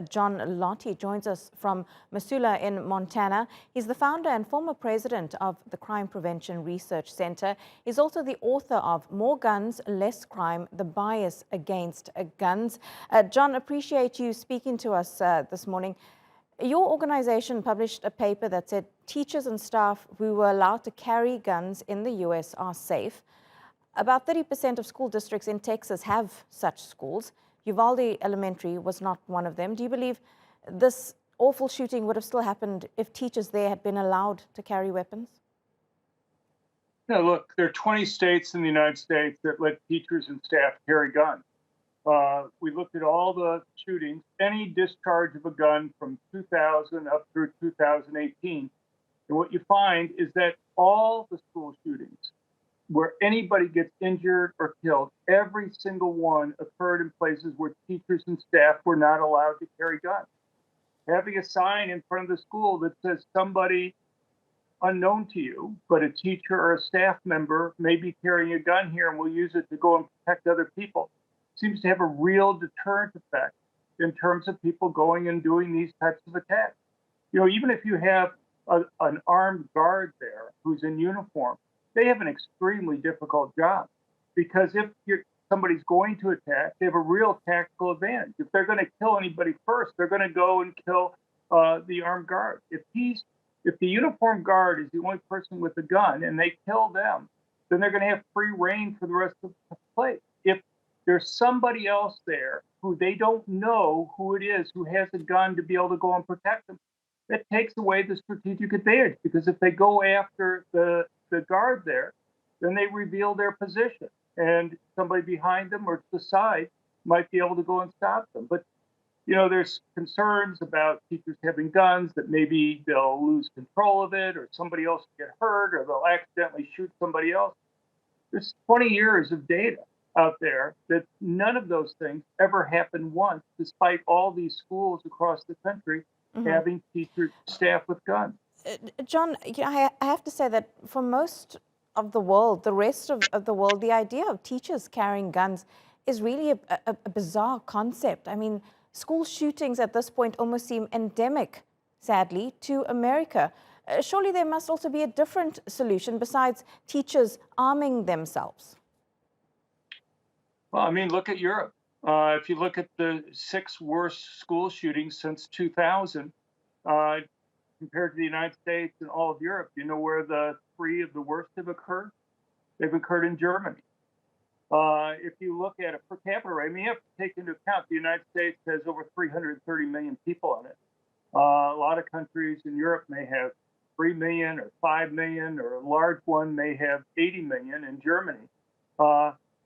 John Lott. He joins us from Missoula in Montana. He's the founder and former president of the Crime Prevention Research Center. He's also the author of More Guns, Less Crime, The Bias Against Guns. John, appreciate you speaking to us this morning. Your organization published a paper that said teachers and staff who were allowed to carry guns in the U.S. are safe. About 30% of school districts in Texas have such schools. Uvalde Elementary was not one of them. Do you believe this awful shooting would have still happened if teachers there had been allowed to carry weapons? No, look, there are 20 states in the United States that let teachers and staff carry guns. We looked at all the shootings, any discharge of a gun from 2000 up through 2018. And what you find is that all the school shootings where anybody gets injured or killed, every single one occurred in places where teachers and staff were not allowed to carry guns. Having a sign in front of the school that says somebody unknown to you, but a teacher or a staff member may be carrying a gun here and will use it to go and protect other people, seems to have a real deterrent effect in terms of people going and doing these types of attacks. You know, even if you have an armed guard there who's in uniform, they have an extremely difficult job, because if somebody's going to attack, they have a real tactical advantage. If they're going to kill anybody first, they're going to go and kill the armed guard. If the uniformed guard is the only person with a gun and they kill them, then they're going to have free reign for the rest of the place. If there's somebody else there who they don't know who it is who has a gun to be able to go and protect them, that takes away the strategic advantage, because if they go after the guard there, then they reveal their position, and somebody behind them or to the side might be able to go and stop them. But, you know, there's concerns about teachers having guns, that maybe they'll lose control of it, or somebody else will get hurt, or they'll accidentally shoot somebody else. There's 20 years of data out there that none of those things ever happened once, despite all these schools across the country having teachers, staff with guns. John, I have to say that for most of the world, the rest of the world, the idea of teachers carrying guns is really a bizarre concept. I mean, school shootings at this point almost seem endemic, sadly, to America. Surely there must also be a different solution besides teachers arming themselves. Well, I mean, look at Europe. If you look at the 6 worst school shootings since 2000, compared to the United States and all of Europe, you know where the 3 of the worst have occurred? They've occurred in Germany. If you look at a per capita rate, I mean, you have to take into account the United States has over 330 million people in it. A lot of countries in Europe may have 3 million or 5 million, or a large one may have 80 million in Germany.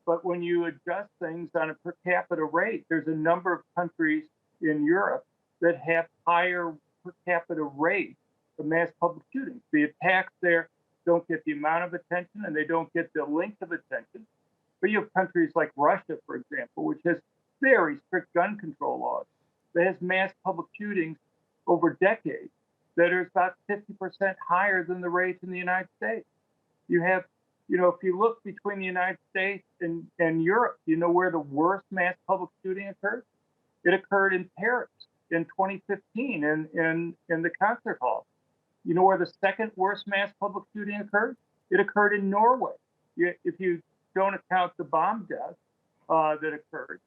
But when you adjust things on a per capita rate, there's a number of countries in Europe that have higher per capita rate of mass public shootings. The attacks there don't get the amount of attention, and they don't get the length of attention. But you have countries like Russia, for example, which has very strict gun control laws, that has mass public shootings over decades that are about 50% higher than the rates in the United States. You have, you know, if you look between the United States and Europe, you know where the worst mass public shooting occurred? It occurred in Paris in 2015 in the concert hall. You know where the second worst mass public shooting occurred? It occurred in Norway. If you don't account the bomb deaths that occurred,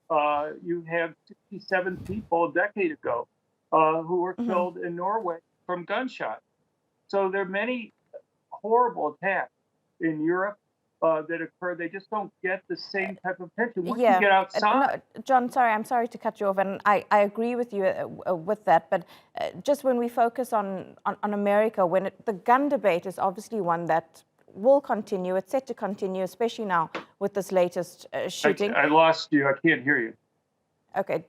you have 67 people a decade ago who were killed in Norway from gunshots. So there are many horrible attacks in Europe that occur. They just don't get the same type of attention. Once you get outside. No, John, I'm sorry to cut you off, and I agree with you with that. But just when we focus on America, the gun debate is obviously one that will continue. It's set to continue, especially now with this latest shooting. I lost you. I can't hear you. Okay.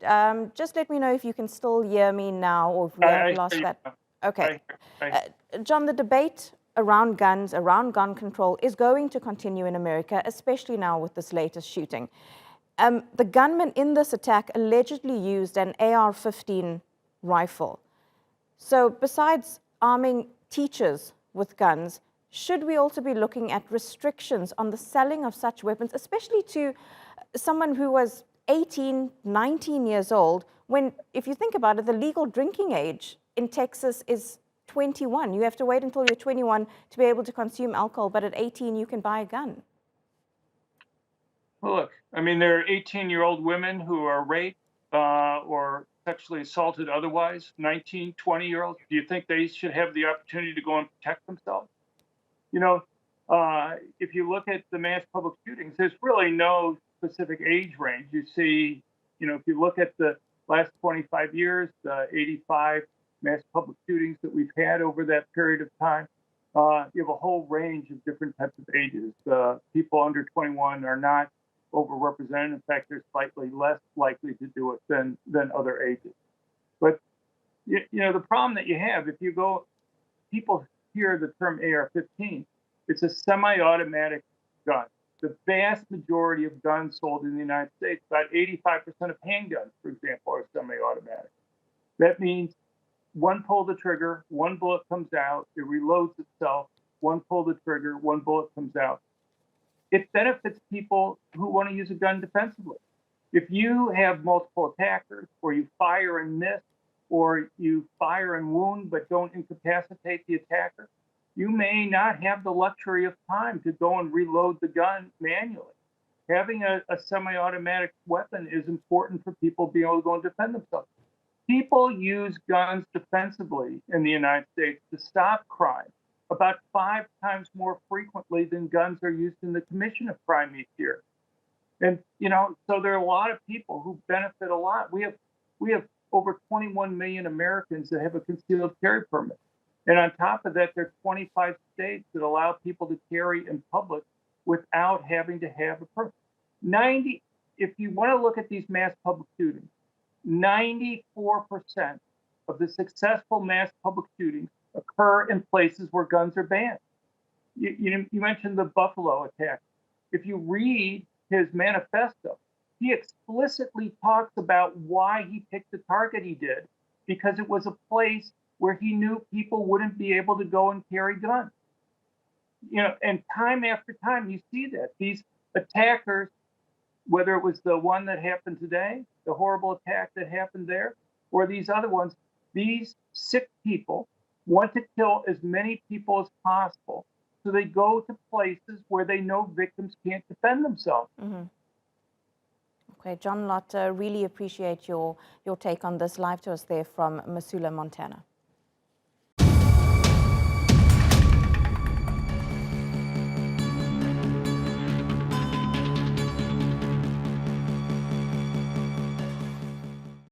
Just let me know if you can still hear me now, or if we have lost that. Okay. John, the debate around guns, around gun control is going to continue in America, especially now with this latest shooting. The gunman in this attack allegedly used an AR-15 rifle. So besides arming teachers with guns, should we also be looking at restrictions on the selling of such weapons, especially to someone who was 18, 19 years old, when, if you think about it, the legal drinking age in Texas is 21. You have to wait until you're 21 to be able to consume alcohol, but at 18, you can buy a gun. Well, look, I mean, there are 18-year-old women who are raped or sexually assaulted otherwise, 19, 20-year-olds. Do you think they should have the opportunity to go and protect themselves? You know, if you look at the mass public shootings, there's really no specific age range. You see, if you look at the last 25 years, the 85 mass public shootings that we've had over that period of time, you have a whole range of different types of ages. People under 21 are not overrepresented. In fact, they're slightly less likely to do it than other ages. But the problem that you have, if you go, people hear the term AR-15, it's a semi-automatic gun. The vast majority of guns sold in the United States, about 85% of handguns, for example, are semi-automatic. That means one pull the trigger, one bullet comes out, it reloads itself, one pull the trigger, one bullet comes out. It benefits people who want to use a gun defensively. If you have multiple attackers, or you fire and miss, or you fire and wound but don't incapacitate the attacker, you may not have the luxury of time to go and reload the gun manually. Having a semi-automatic weapon is important for people being able to go and defend themselves. People use guns defensively in the United States to stop crime about 5 times more frequently than guns are used in the commission of crime each year. And, so there are a lot of people who benefit a lot. We have over 21 million Americans that have a concealed carry permit. And on top of that, there are 25 states that allow people to carry in public without having to have a permit. If you want to look at these mass public shootings, 94% of the successful mass public shootings occur in places where guns are banned. You mentioned the Buffalo attack. If you read his manifesto, he explicitly talks about why he picked the target he did, because it was a place where he knew people wouldn't be able to go and carry guns. And time after time, you see that these attackers, whether it was the one that happened today, the horrible attack that happened there, or these other ones, these sick people want to kill as many people as possible. So they go to places where they know victims can't defend themselves. Mm-hmm. Okay, John Lott, really appreciate your take on this. Live to us there from Missoula, Montana.